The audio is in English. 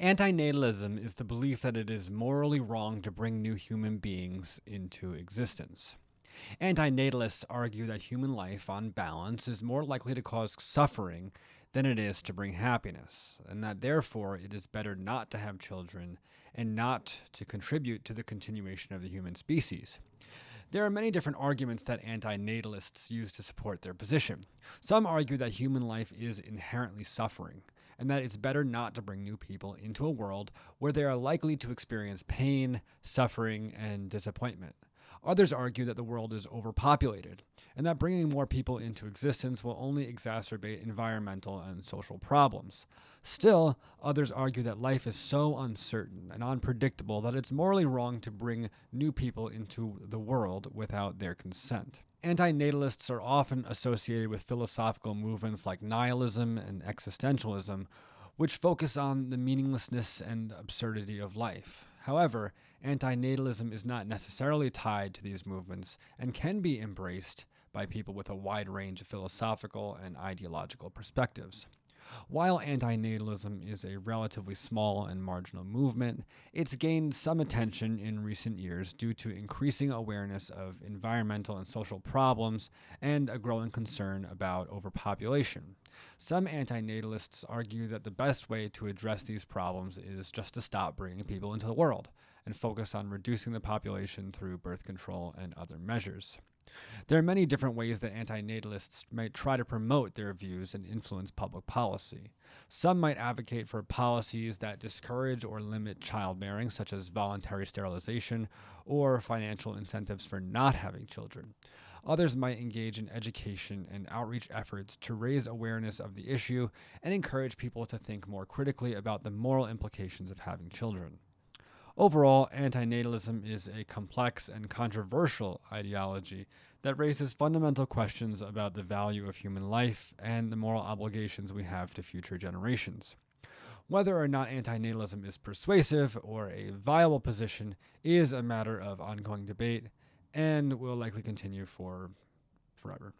Antinatalism is the belief that it is morally wrong to bring new human beings into existence. Antinatalists argue that human life, on balance, is more likely to cause suffering than it is to bring happiness, and that therefore it is better not to have children and not to contribute to the continuation of the human species. There are many different arguments that antinatalists use to support their position. Some argue that human life is inherently suffering, and that it's better not to bring new people into a world where they are likely to experience pain, suffering, and disappointment. Others argue that the world is overpopulated, and that bringing more people into existence will only exacerbate environmental and social problems. Still, others argue that life is so uncertain and unpredictable that it's morally wrong to bring new people into the world without their consent. Antinatalists are often associated with philosophical movements like nihilism and existentialism, which focus on the meaninglessness and absurdity of life. However, antinatalism is not necessarily tied to these movements and can be embraced by people with a wide range of philosophical and ideological perspectives. While antinatalism is a relatively small and marginal movement, it's gained some attention in recent years due to increasing awareness of environmental and social problems and a growing concern about overpopulation. Some antinatalists argue that the best way to address these problems is just to stop bringing people into the world and focus on reducing the population through birth control and other measures. There are many different ways that antinatalists might try to promote their views and influence public policy. Some might advocate for policies that discourage or limit childbearing, such as voluntary sterilization or financial incentives for not having children. Others might engage in education and outreach efforts to raise awareness of the issue and encourage people to think more critically about the moral implications of having children. Overall, antinatalism is a complex and controversial ideology that raises fundamental questions about the value of human life and the moral obligations we have to future generations. Whether or not antinatalism is persuasive or a viable position is a matter of ongoing debate and will likely continue for forever.